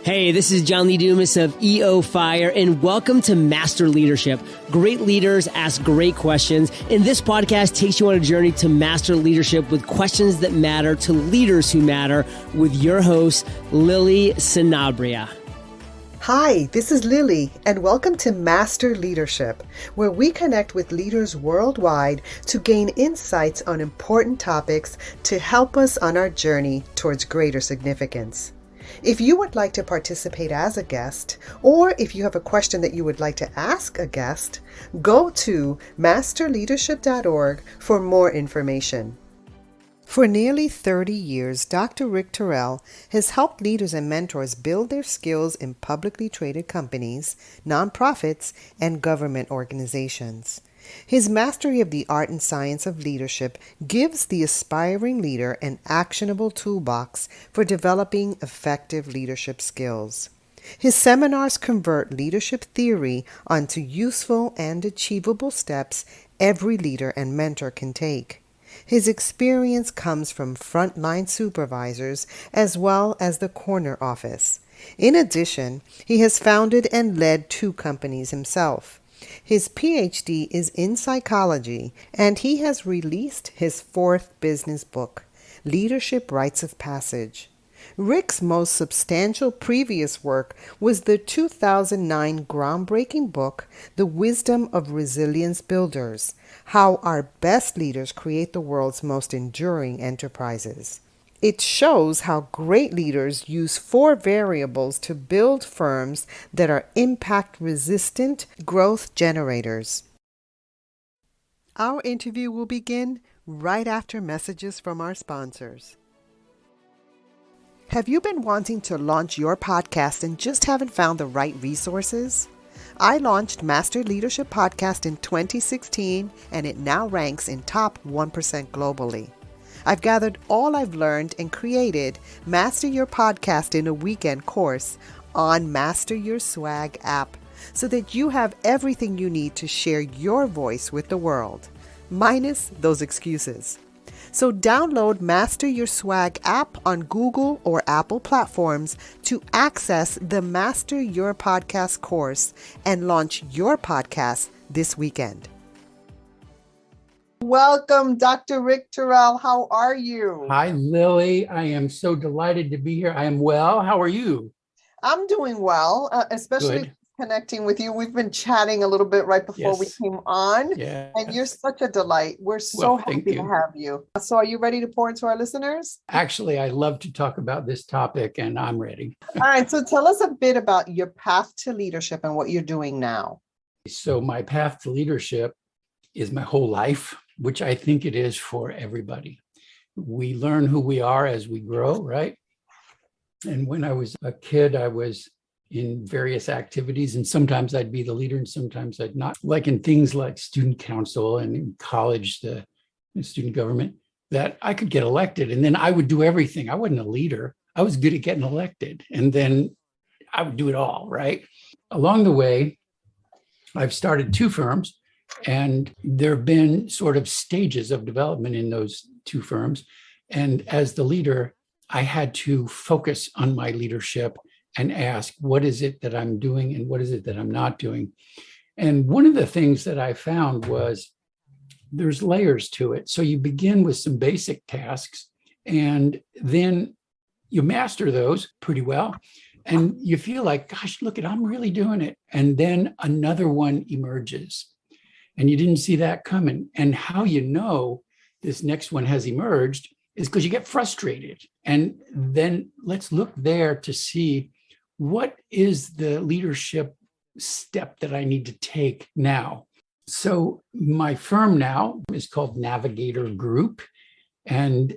Hey, this is John Lee Dumas of EO Fire, and welcome to Master Leadership. Great leaders ask great questions, and this podcast takes you on a journey to master leadership with questions that matter to leaders who matter with your host, Lily Sanabria. Hi, this is Lily, and welcome to Master Leadership, where we connect with leaders worldwide to gain insights on important topics to help us on our journey towards greater significance. If you would like to participate as a guest, or if you have a question that you would like to ask a guest, go to masterleadership.org for more information. For nearly 30 years, Dr. Rick Tirrell has helped leaders and mentors build their skills in publicly traded companies, nonprofits, and government organizations. His mastery of the art and science of leadership gives the aspiring leader an actionable toolbox for developing effective leadership skills. His seminars convert leadership theory onto useful and achievable steps every leader and mentor can take. His experience comes from frontline supervisors as well as the corner office. In addition, he has founded and led 2 companies himself. His Ph.D. is in psychology, and he has released his 4th business book, Leadership Rites of Passage. Rick's most substantial previous work was the 2009 groundbreaking book, The Wisdom of Resilience Builders: How Our Best Leaders Create the World's Most Enduring Enterprises. It shows how great leaders use 4 variables to build firms that are impact-resistant growth generators. Our interview will begin right after messages from our sponsors. Have you been wanting to launch your podcast and just haven't found the right resources? I launched Master Leadership Podcast in 2016, and it now ranks in top 1% globally. I've gathered all I've learned and created Master Your Podcast in a Weekend course on Master Your Swag app so that you have everything you need to share your voice with the world, minus those excuses. So download Master Your Swag app on Google or Apple platforms to access the Master Your Podcast course and launch your podcast this weekend. Welcome, Dr. Rick Tirrell. How are you? Hi, Lily. I am so delighted to be here. I am well. How are you? I'm doing well, especially Good. Connecting with you. We've been chatting a little bit right before we came on, and you're such a delight. We're so happy to have you. So are you ready to pour into our listeners? Actually, I love to talk about this topic, and I'm ready. All right. So tell us a bit about your path to leadership and what you're doing now. So my path to leadership is my whole life, which I think it is for everybody. We learn who we are as we grow, right? And when I was a kid, I was in various activities, and sometimes I'd be the leader and sometimes I'd not, like in things like student council and in college, the student government, that I could get elected. And then I would do everything. I wasn't a leader. I was good at getting elected. And then I would do it all, right? Along the way, I've started 2 firms. And there have been sort of stages of development in those 2 firms. And as the leader, I had to focus on my leadership and ask, what is it that I'm doing and what is it that I'm not doing? And one of the things that I found was there's layers to it. So you begin with some basic tasks, and then you master those pretty well. And you feel like, gosh, look, I'm really doing it. And then another one emerges. And you didn't see that coming. And how you know this next one has emerged is because you get frustrated. And then let's look there to see what is the leadership step that I need to take now. So my firm now is called Navigator Group. And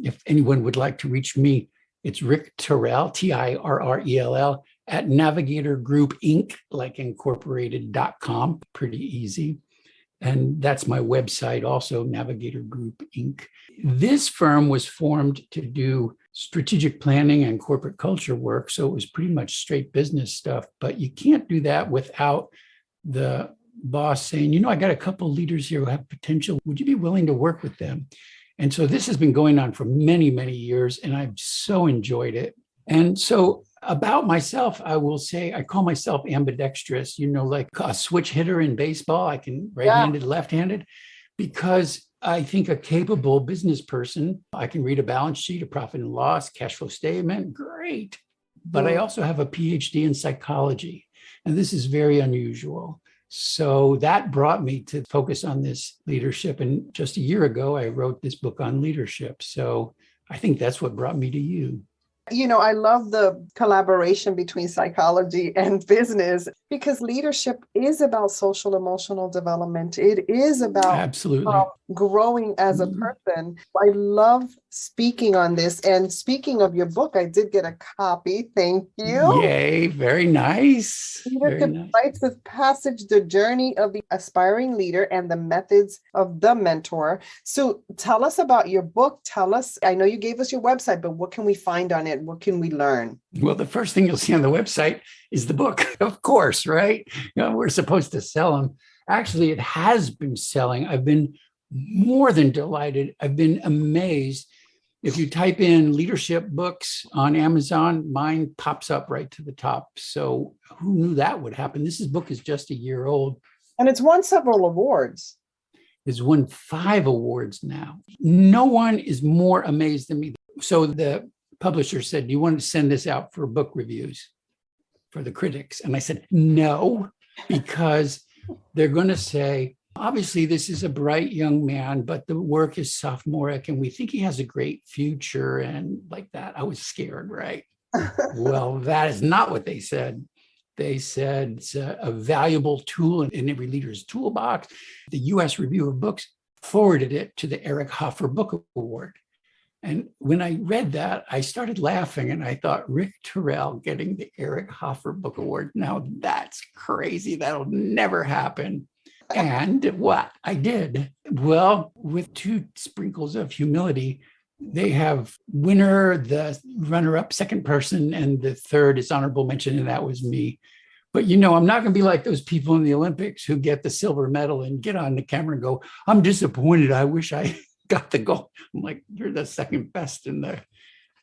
if anyone would like to reach me, it's Rick Tirrell, Tirrell, at Navigator Group Inc., like incorporated.com. Pretty easy. And that's my website also, Navigator Group Inc. This firm was formed to do strategic planning and corporate culture work. So it was pretty much straight business stuff. But you can't do that without the boss saying, I got a couple leaders here who have potential. Would you be willing to work with them? And so this has been going on for many, many years, and I've so enjoyed it. And so About myself, I will say I call myself ambidextrous, like a switch hitter in baseball. I can right-handed, left-handed, because I think a capable business person, I can read a balance sheet, a profit and loss, cash flow statement, great. But I also have a Ph.D. in psychology, and this is very unusual. So that brought me to focus on this leadership. And just a year ago, I wrote this book on leadership. So I think that's what brought me to you. I love the collaboration between psychology and business, because leadership is about social emotional development. It is about absolutely growing as a person. I love speaking on this. And speaking of your book, I did get a copy. Thank you. Yay, very nice. Leadership Rites of Passage, the journey of the aspiring leader and the methods of the mentor. So tell us about your book. Tell us, I know you gave us your website, but what can we find on it? What can we learn? Well, the first thing you'll see on the website is the book, of course, right? We're supposed to sell them. Actually, it has been selling. I've been more than delighted. I've been amazed. If you type in leadership books on Amazon, mine pops up right to the top. So who knew that would happen? This book is just a year old. And it's won several awards. It's won 5 awards now. No one is more amazed than me. So the publisher said, do you want to send this out for book reviews for the critics? And I said, no, because they're going to say, obviously, this is a bright young man, but the work is sophomoric and we think he has a great future and like that. I was scared, right? Well, that is not what they said. They said it's a valuable tool in every leader's toolbox. The U.S. Review of Books forwarded it to the Eric Hoffer Book Award. And when I read that, I started laughing and I thought, Rick Tirrell getting the Eric Hoffer Book Award. Now that's crazy. That'll never happen. And what I did, well, with 2 sprinkles of humility, they have winner, the runner-up, second person, and the third is honorable mention, and that was me. But I'm not going to be like those people in the Olympics who get the silver medal and get on the camera and go, I'm disappointed. I wish I got the gold. I'm like, you're the second best in the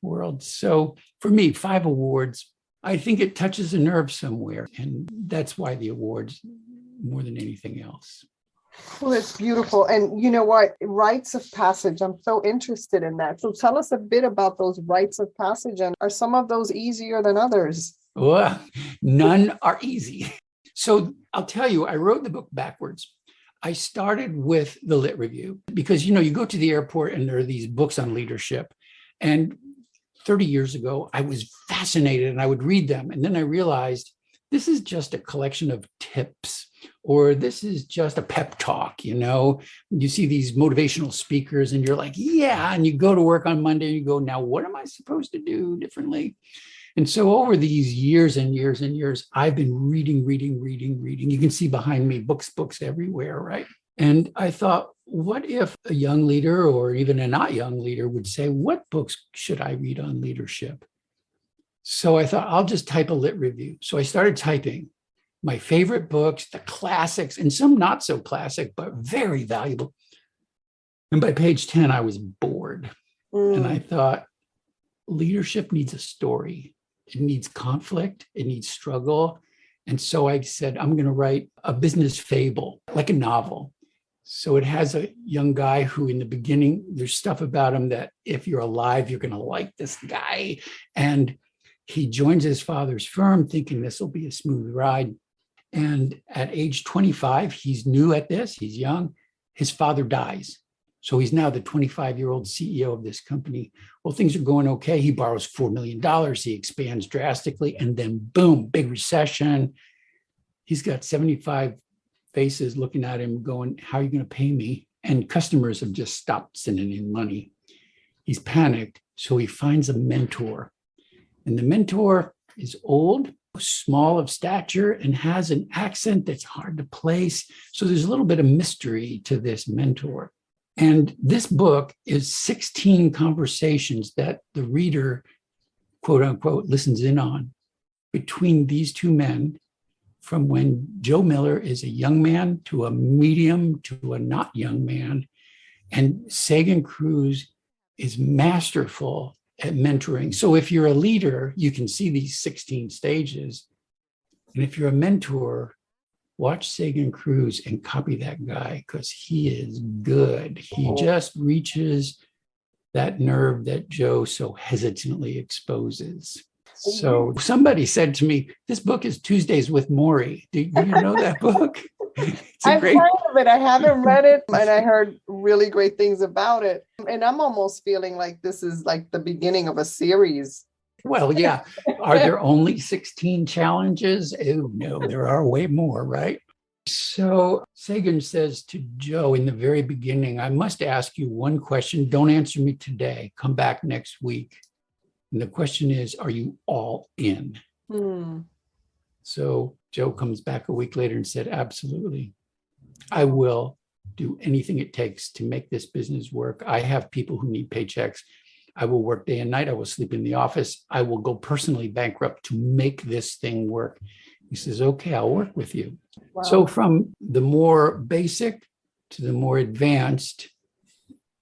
world. So for me, 5 awards, I think it touches a nerve somewhere. And that's why the awards more than anything else. Well, it's beautiful. And you know what? Rites of passage. I'm so interested in that. So tell us a bit about those rites of passage. And are some of those easier than others? Well, none are easy. So I'll tell you, I wrote the book backwards. I started with the lit review because, you go to the airport and there are these books on leadership. And 30 years ago, I was fascinated and I would read them. And then I realized this is just a collection of tips, or this is just a pep talk. You see these motivational speakers and you're like, yeah, and you go to work on Monday and you go, now what am I supposed to do differently? And so over these years and years and years, I've been reading. You can see behind me books everywhere, right? And I thought, what if a young leader or even a not young leader would say, what books should I read on leadership? So I thought, I'll just type a lit review. So I started typing my favorite books, the classics, and some not so classic, but very valuable. And by page 10, I was bored. And I thought, leadership needs a story. It needs conflict. It needs struggle. And so I said, I'm going to write a business fable, like a novel. So it has a young guy who in the beginning, there's stuff about him that if you're alive, you're going to like this guy. And he joins his father's firm thinking this will be a smooth ride. And at age 25, he's new at this, he's young, his father dies. So he's now the 25-year-old CEO of this company. Well, things are going okay. He borrows $4 million. He expands drastically. And then boom, big recession. He's got 75 faces looking at him going, how are you going to pay me? And customers have just stopped sending in money. He's panicked. So he finds a mentor. And the mentor is old, small of stature, and has an accent that's hard to place. So there's a little bit of mystery to this mentor. And this book is 16 conversations that the reader, quote unquote, listens in on between these 2 men, from when Joe Miller is a young man to a medium to a not young man. And Sagan Cruz is masterful at mentoring. So if you're a leader, you can see these 16 stages. And if you're a mentor, watch Sagan Cruz and copy that guy because he is good. He just reaches that nerve that Joe so hesitantly exposes. So somebody said to me, this book is Tuesdays with Maury. Do you know that book? I've heard of it. I haven't read it, and I heard really great things about it. And I'm almost feeling like this is like the beginning of a series. Well, yeah. Are there only 16 challenges? Oh, no, there are way more, right? So Sagan says to Joe in the very beginning, I must ask you one question. Don't answer me today. Come back next week. And the question is, are you all in? So Joe comes back a week later and said, absolutely. I will do anything it takes to make this business work. I have people who need paychecks. I will work day and night. I will sleep in the office. I will go personally bankrupt to make this thing work. He says, okay, I'll work with you. Wow. So from the more basic to the more advanced,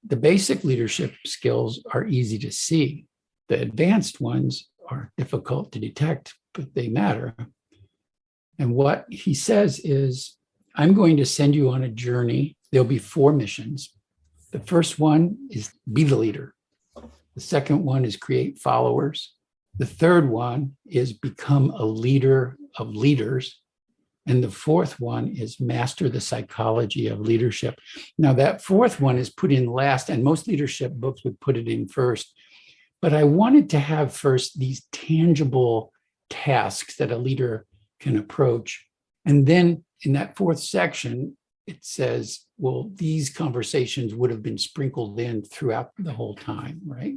the basic leadership skills are easy to see. The advanced ones are difficult to detect, but they matter. And what he says is, I'm going to send you on a journey. There'll be 4 missions. The first one is be the leader. The second one is create followers. The third one is become a leader of leaders. And the fourth one is master the psychology of leadership. Now, that fourth one is put in last, and most leadership books would put it in first. But I wanted to have first these tangible tasks that a leader can approach. And then in that fourth section, it says, well, these conversations would have been sprinkled in throughout the whole time, right?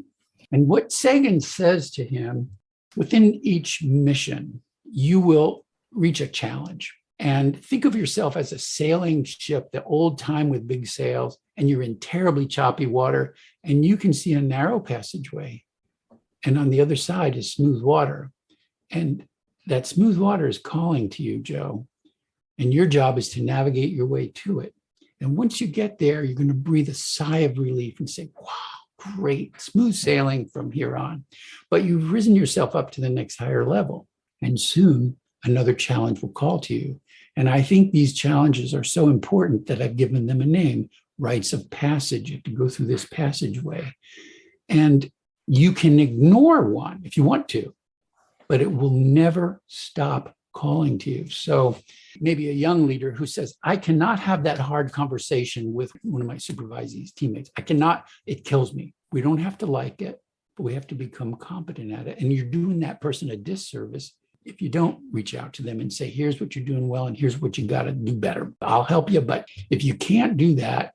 And what Sagan says to him, within each mission, you will reach a challenge. And think of yourself as a sailing ship, the old time with big sails, and you're in terribly choppy water, and you can see a narrow passageway. And on the other side is smooth water. And that smooth water is calling to you, Joe. And your job is to navigate your way to it. And once you get there, you're going to breathe a sigh of relief and say, wow, great, smooth sailing from here on. But you've risen yourself up to the next higher level. And soon another challenge will call to you. And I think these challenges are so important that I've given them a name, rites of passage. You have to go through this passageway. And you can ignore one if you want to, but it will never stop calling to you. So maybe a young leader who says, I cannot have that hard conversation with one of my supervisees, teammates. I cannot, it kills me. We don't have to like it, but we have to become competent at it. And you're doing that person a disservice if you don't reach out to them and say, here's what you're doing well, and here's what you got to do better. I'll help you. But if you can't do that,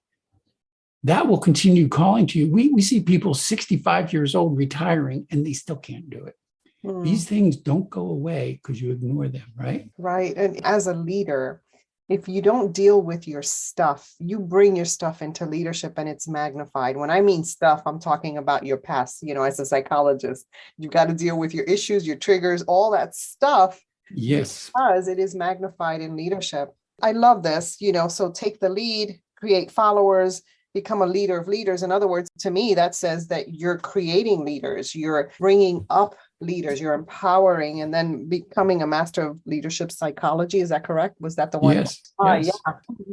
that will continue calling to you. We see people 65 years old retiring, and they still can't do it. These things don't go away because you ignore them, right? Right. And as a leader, if you don't deal with your stuff, you bring your stuff into leadership and it's magnified. When I mean stuff, I'm talking about your past, as a psychologist. You've got to deal with your issues, your triggers, all that stuff. Yes. Because it is magnified in leadership. I love this, so take the lead, create followers, become a leader of leaders. In other words, to me, that says that you're creating leaders, you're bringing up leaders, you're empowering, and then becoming a master of leadership psychology. Is that correct? Was that the one? Yes. Yeah.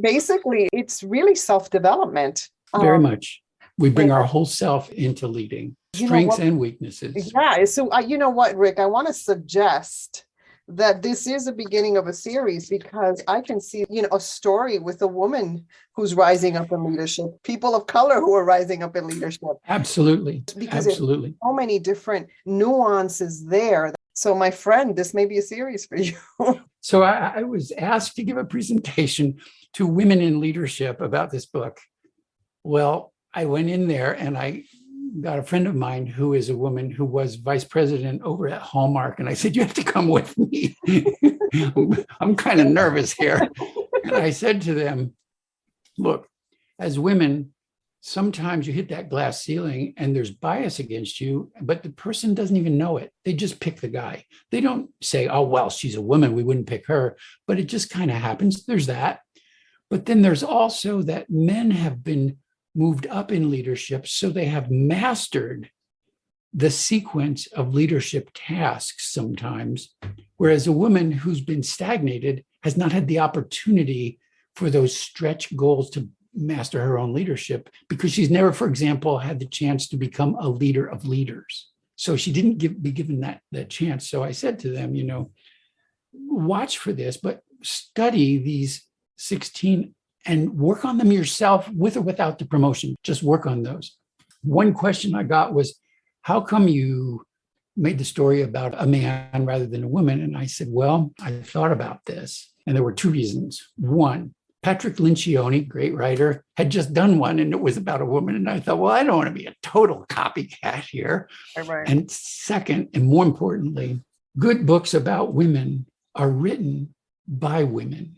Basically, it's really self-development. Very much. We bring our whole self into leading, strengths and weaknesses. Yeah. So you know what, Rick, I want to suggest that this is the beginning of a series, because I can see, a story with a woman who's rising up in leadership, people of color who are rising up in leadership. Absolutely. Because Absolutely. There's so many different nuances there. So my friend, this may be a series for you. So I was asked to give a presentation to women in leadership about this book. Well, I went in there and I got a friend of mine who is a woman who was vice president over at Hallmark. And I said, you have to come with me. I'm kind of nervous here. And I said to them, look, as women, sometimes you hit that glass ceiling and there's bias against you, but the person doesn't even know it. They just pick the guy. They don't say, oh, well, she's a woman, we wouldn't pick her. But it just kind of happens. There's that. But then there's also that men have been moved up in leadership, so they have mastered the sequence of leadership tasks sometimes, whereas a woman who's been stagnated has not had the opportunity for those stretch goals to master her own leadership because she's never, for example, had the chance to become a leader of leaders. So she didn't be given that chance. So I said to them, watch for this, but study these 16 and work on them yourself with or without the promotion. Just work on those. One question I got was, how come you made the story about a man rather than a woman? And I said, well, I thought about this. And there were two reasons. One, Patrick Lencioni, great writer, had just done one and it was about a woman. And I thought, well, I don't want to be a total copycat here. Right. And second, and more importantly, good books about women are written by women.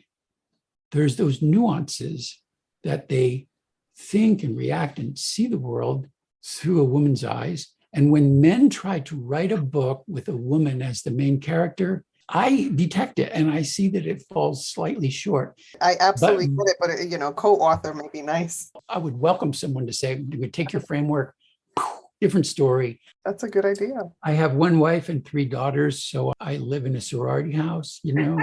There's those nuances that they think and react and see the world through a woman's eyes. And when men try to write a book with a woman as the main character, I detect it and I see that it falls slightly short. I absolutely get it, but co-author may be nice. I would welcome someone to say, take your framework, different story. That's a good idea. I have one wife and 3 daughters, so I live in a sorority house, and,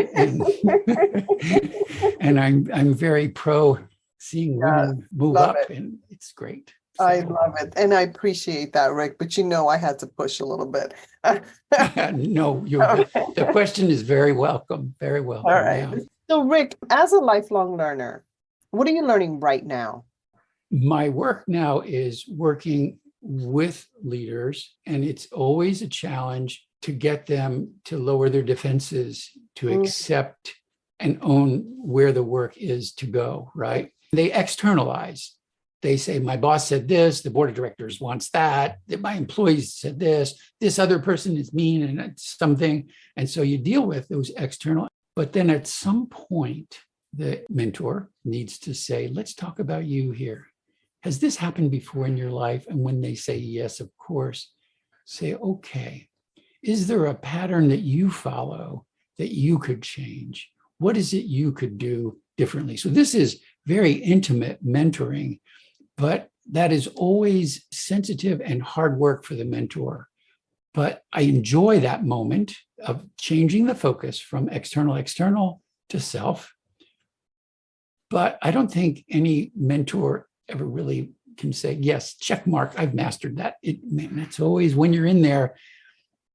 and I'm very pro seeing women move up, and it's great. So. I love it. And I appreciate that, Rick, but I had to push a little bit. No, the question is very welcome. Very welcome. All right. Yeah. So Rick, as a lifelong learner, what are you learning right now? My work now is working with leaders, and it's always a challenge to get them to lower their defenses, to accept and own where the work is to go, right? They externalize. They say, my boss said this, the board of directors wants that my employees said this other person is mean and it's something. And so you deal with those external, but then at some point, the mentor needs to say, let's talk about you here. Has this happened before in your life? And when they say yes, of course, say, okay, is there a pattern that you follow that you could change? What is it you could do differently? So this is very intimate mentoring, but that is always sensitive and hard work for the mentor. But I enjoy that moment of changing the focus from external to self. But I don't think any mentor ever really can say, yes, check mark, I've mastered that. It's always when you're in there,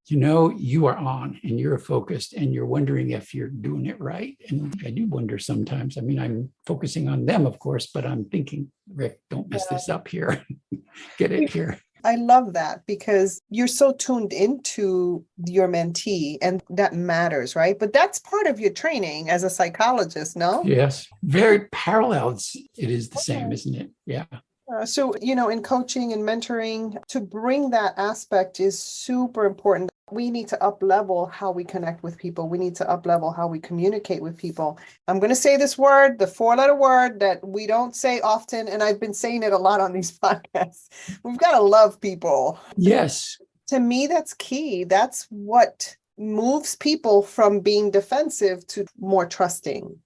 you are on and you're focused and you're wondering if you're doing it right. And I do wonder sometimes. I mean, I'm focusing on them, of course, but I'm thinking, Rick, don't mess this up here. Get it here. I love that because you're so tuned into your mentee and that matters, right? But that's part of your training as a psychologist, no? Yes, very parallel. It is the same, isn't it? Yeah. So, in coaching and mentoring, to bring that aspect is super important. We need to up-level how we connect with people. We need to up-level how we communicate with people. I'm going to say this word, the 4-letter word that we don't say often, and I've been saying it a lot on these podcasts. We've got to love people. Yes. To me, that's key. That's what moves people from being defensive to more trusting.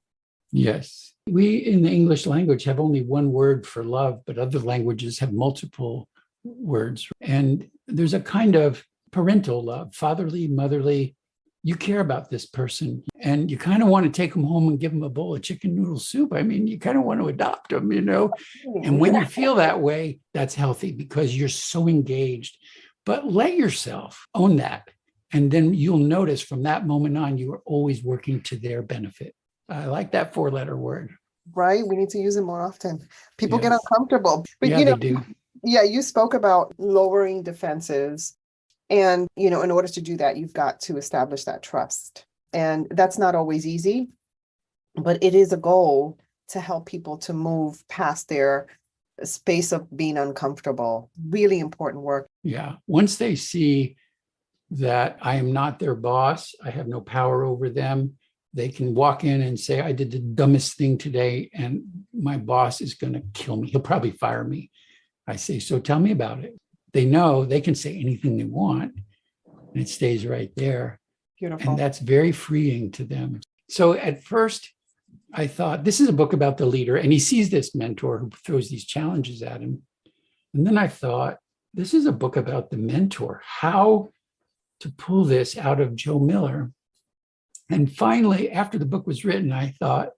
Yes. We in the English language have only one word for love, but other languages have multiple words. And there's a kind of parental love, fatherly, motherly. You care about this person and you kind of want to take them home and give them a bowl of chicken noodle soup. I mean, you kind of want to adopt them, And when you feel that way, that's healthy because you're so engaged. But let yourself own that. And then you'll notice from that moment on, you are always working to their benefit. I like that 4-letter word. Right. We need to use it more often. People get uncomfortable. But, they do. Yeah, you spoke about lowering defenses. And, in order to do that, you've got to establish that trust. And that's not always easy, but it is a goal to help people to move past their space of being uncomfortable. Really important work. Yeah. Once they see that I am not their boss, I have no power over them, they can walk in and say, I did the dumbest thing today and my boss is going to kill me. He'll probably fire me. I say, so tell me about it. They know they can say anything they want and it stays right there. Beautiful. And that's very freeing to them. So at first I thought, this is a book about the leader and he sees this mentor who throws these challenges at him. And then I thought, this is a book about the mentor, how to pull this out of Joe Miller. And finally, after the book was written, I thought,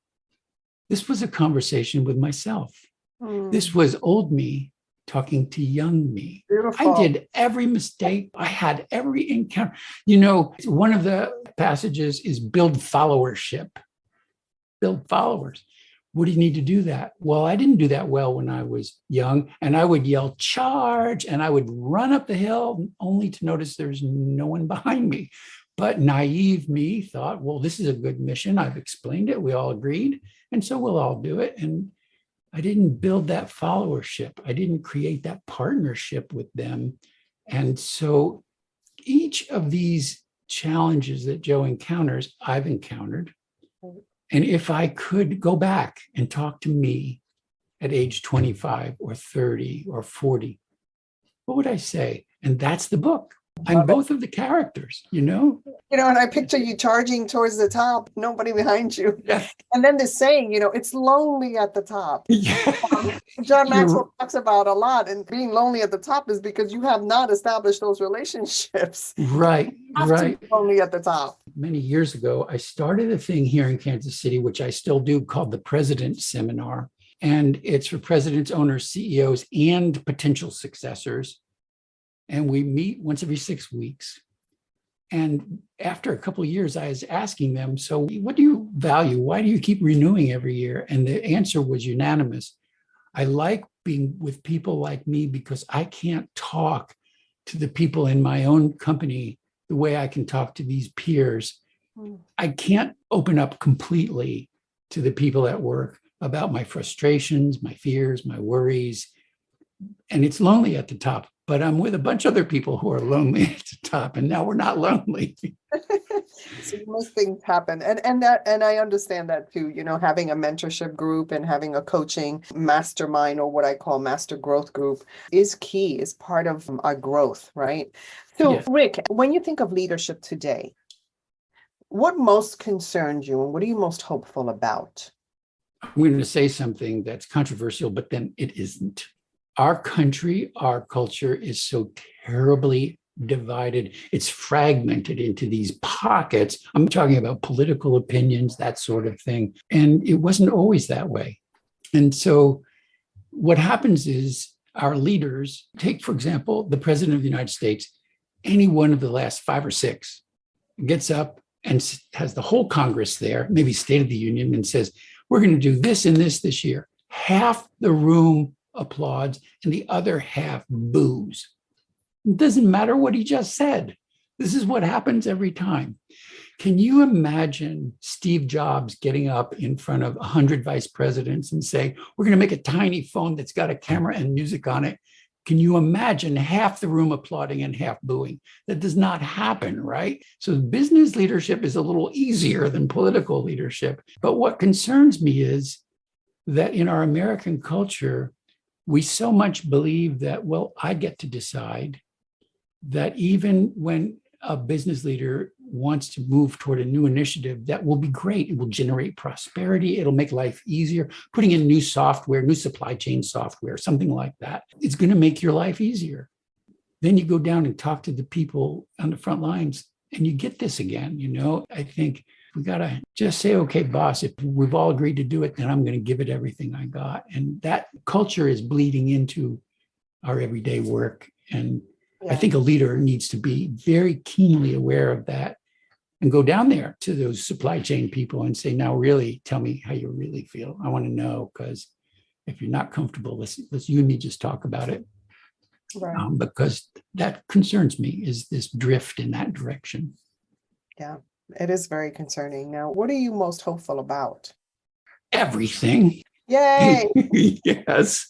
this was a conversation with myself. This was old me talking to young me. Beautiful. I did every mistake. I had every encounter. One of the passages is build followership. Build followers. What do you need to do that? Well, I didn't do that well when I was young, and I would yell, charge, and I would run up the hill only to notice there's no one behind me. But naive me thought, well, this is a good mission. I've explained it. We all agreed. And so we'll all do it. And I didn't build that followership. I didn't create that partnership with them. And so each of these challenges that Joe encounters, I've encountered. And if I could go back and talk to me at age 25 or 30 or 40, what would I say? And that's the book. I'm both of the characters, and I picture you charging towards the top, nobody behind you. Yeah. And then the saying, it's lonely at the top. Yeah. John Maxwell talks about a lot, and being lonely at the top is because you have not established those relationships. Right. Lonely at the top. Many years ago, I started a thing here in Kansas City, which I still do, called the President's Seminar. And it's for presidents, owners, CEOs, and potential successors. And we meet once every 6 weeks. And after a couple of years, I was asking them, so what do you value? Why do you keep renewing every year? And the answer was unanimous. I like being with people like me because I can't talk to the people in my own company the way I can talk to these peers. I can't open up completely to the people at work about my frustrations, my fears, my worries. And it's lonely at the top. But I'm with a bunch of other people who are lonely at the top, and now we're not lonely. So you make things happen. And I understand that too, having a mentorship group and having a coaching mastermind, or what I call master growth group, is key, is part of our growth, right? So yes. Rick, when you think of leadership today, what most concerns you and what are you most hopeful about? I'm going to say something that's controversial, but then it isn't. Our country, our culture is so terribly divided. It's fragmented into these pockets. I'm talking about political opinions, that sort of thing. And it wasn't always that way. And so what happens is our leaders, take, for example, the President of the United States, any one of the last 5 or 6 gets up and has the whole Congress there, maybe State of the Union, and says, we're going to do this and this year. Half the room applauds and the other half boos. It doesn't matter what he just said. This is what happens every time. Can you imagine Steve Jobs getting up in front of 100 vice presidents and saying, we're going to make a tiny phone that's got a camera and music on it? Can you imagine half the room applauding and half booing? That does not happen, right? So business leadership is a little easier than political leadership. But what concerns me is that in our American culture, we so much believe that, well, I get to decide, that even when a business leader wants to move toward a new initiative, that will be great. It will generate prosperity. It'll make life easier. Putting in new software, new supply chain software, something like that, it's going to make your life easier. Then you go down and talk to the people on the front lines and you get this again. I think we got to just say, okay, boss, if we've all agreed to do it, then I'm going to give it everything I got. And that culture is bleeding into our everyday work. And I think a leader needs to be very keenly aware of that and go down there to those supply chain people and say, now really tell me how you really feel. I want to know, because if you're not comfortable, let's you and me just talk about it. Right. Because that concerns me, is this drift in that direction. Yeah. It is very concerning. Now, what are you most hopeful about? Everything. Yay! Yes.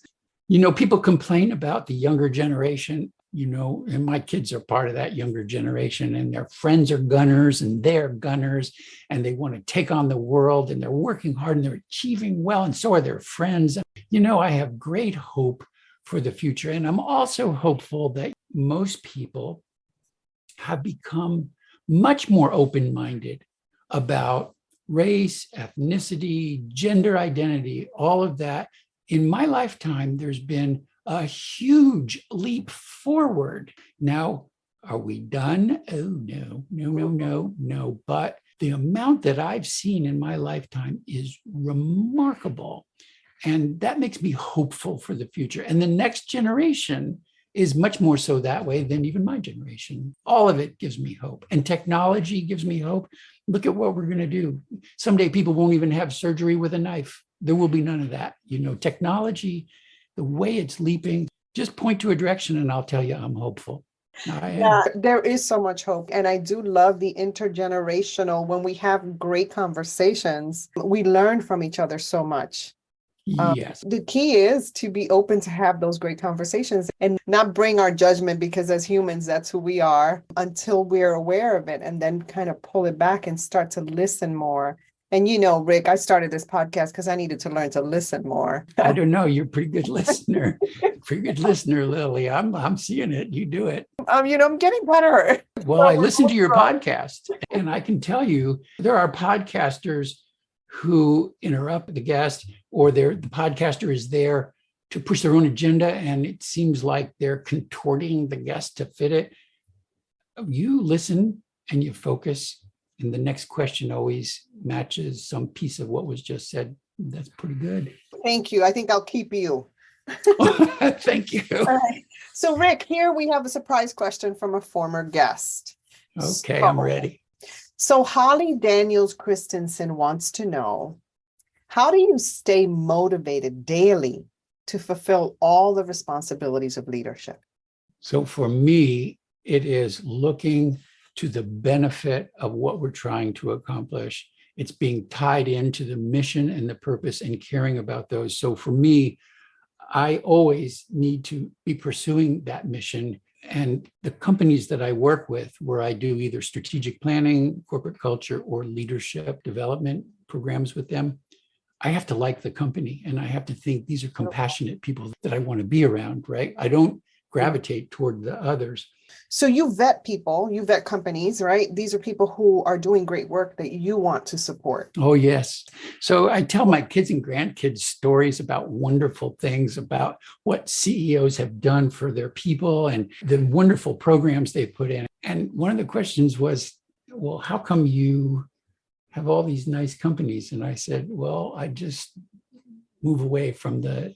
People complain about the younger generation, and my kids are part of that younger generation, and their friends are gunners and they're gunners, and they want to take on the world, and they're working hard and they're achieving well, and so are their friends. I have great hope for the future. And I'm also hopeful that most people have become much more open-minded about race, ethnicity, gender identity, all of that. In my lifetime, there's been a huge leap forward. Now, are we done? Oh, no. But the amount that I've seen in my lifetime is remarkable. And that makes me hopeful for the future. And the next generation is much more so that way than even my generation. All of it gives me hope. And technology gives me hope. Look at what we're going to do. Someday people won't even have surgery with a knife. There will be none of that. Technology, the way it's leaping, just point to a direction and I'll tell you I'm hopeful. Yeah, there is so much hope. And I do love the intergenerational, when we have great conversations, we learn from each other so much. Yes. The key is to be open to have those great conversations and not bring our judgment, because as humans, that's who we are, until we're aware of it, and then kind of pull it back and start to listen more. And Rick, I started this podcast because I needed to learn to listen more. I don't know. You're a pretty good listener. Pretty good listener, Lily. I'm seeing it. You do it. I'm getting better. Well, I listen to your podcast, and I can tell you there are podcasters who interrupt the guest, or the podcaster is there to push their own agenda, and it seems like they're contorting the guest to fit it. You listen and you focus, and the next question always matches some piece of what was just said. That's pretty good. Thank you. I think I'll keep you. Thank you. All right. So, Rick, here we have a surprise question from a former guest. Okay, I'm ready. So Holly Daniels Christensen wants to know, how do you stay motivated daily to fulfill all the responsibilities of leadership? So for me, it is looking to the benefit of what we're trying to accomplish. It's being tied into the mission and the purpose and caring about those. So for me, I always need to be pursuing that mission. And the companies that I work with, where I do either strategic planning, corporate culture, or leadership development programs with them, I have to like the company, and I have to think these are compassionate people that I want to be around, right? I don't gravitate toward the others. So you vet people, you vet companies, right? These are people who are doing great work that you want to support. Oh, yes. So I tell my kids and grandkids stories about wonderful things, about what CEOs have done for their people and the wonderful programs they've put in. And one of the questions was, well, how come you have all these nice companies? And I said, well, I just move away from the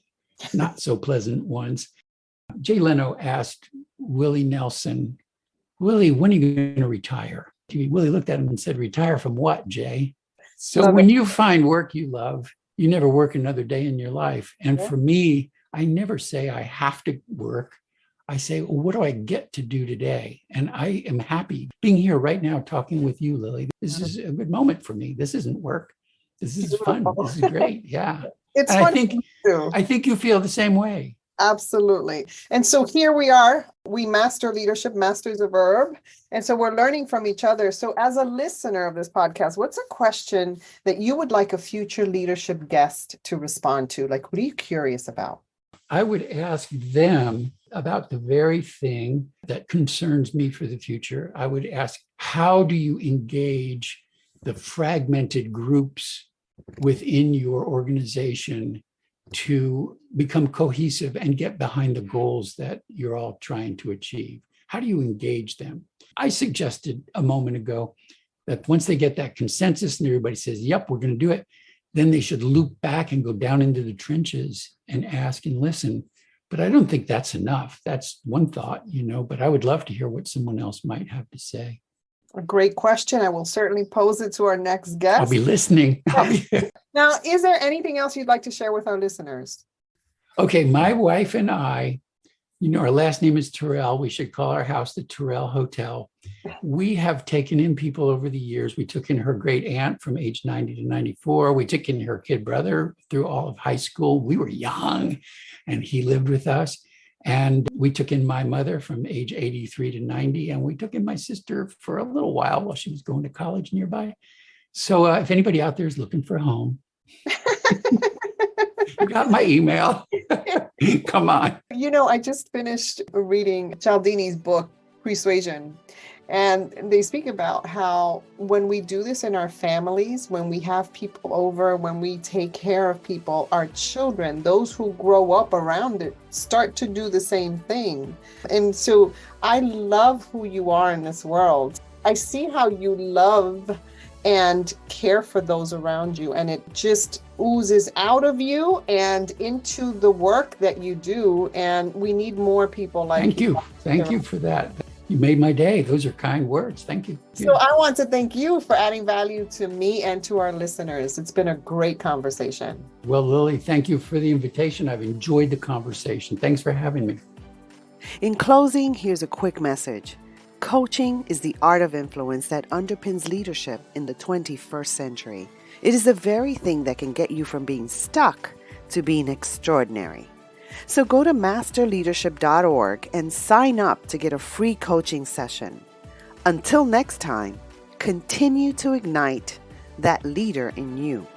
not so pleasant ones. Jay Leno asked Willie Nelson, Willie, when are you going to retire? Willie looked at him and said, retire from what, Jay? So when you find work you love, you never work another day in your life. And for me, I never say I have to work. I say, well, what do I get to do today? And I am happy being here right now talking with you, Lily. This is a good moment for me. This isn't work. This is fun. This is great. Yeah. It's fun. I think you feel the same way. Absolutely. And so here we are. We master leadership, master is a verb. And so we're learning from each other. So as a listener of this podcast, what's a question that you would like a future leadership guest to respond to? Like, what are you curious about? I would ask them about the very thing that concerns me for the future. I would ask, how do you engage the fragmented groups within your organization to become cohesive and get behind the goals that you're all trying to achieve? How do you engage them? I suggested a moment ago that once they get that consensus and everybody says, yep, we're going to do it, then they should loop back and go down into the trenches and ask and listen. But I don't think that's enough. That's one thought, but I would love to hear what someone else might have to say. A great question. I will certainly pose it to our next guest. I'll be listening. Now, is there anything else you'd like to share with our listeners? Okay, my wife and I, our last name is Tirrell. We should call our house the Tirrell Hotel. We have taken in people over the years. We took in her great aunt from age 90 to 94. We took in her kid brother through all of high school. We were young, and he lived with us. And we took in my mother from age 83 to 90. And we took in my sister for a little while she was going to college nearby. So if anybody out there is looking for a home, you got my email. Come on. I just finished reading Cialdini's book, persuasion. And they speak about how when we do this in our families, when we have people over, when we take care of people, our children, those who grow up around it, start to do the same thing. And so I love who you are in this world. I see how you love and care for those around you, and it just oozes out of you and into the work that you do. And we need more people like you. Thank you for that. You made my day. Those are kind words. Thank you. So I want to thank you for adding value to me and to our listeners. It's been a great conversation. Well, Lily, thank you for the invitation. I've enjoyed the conversation. Thanks for having me. In closing, here's a quick message. Coaching is the art of influence that underpins leadership in the 21st century. It is the very thing that can get you from being stuck to being extraordinary. So go to masterleadership.org and sign up to get a free coaching session. Until next time, continue to ignite that leader in you.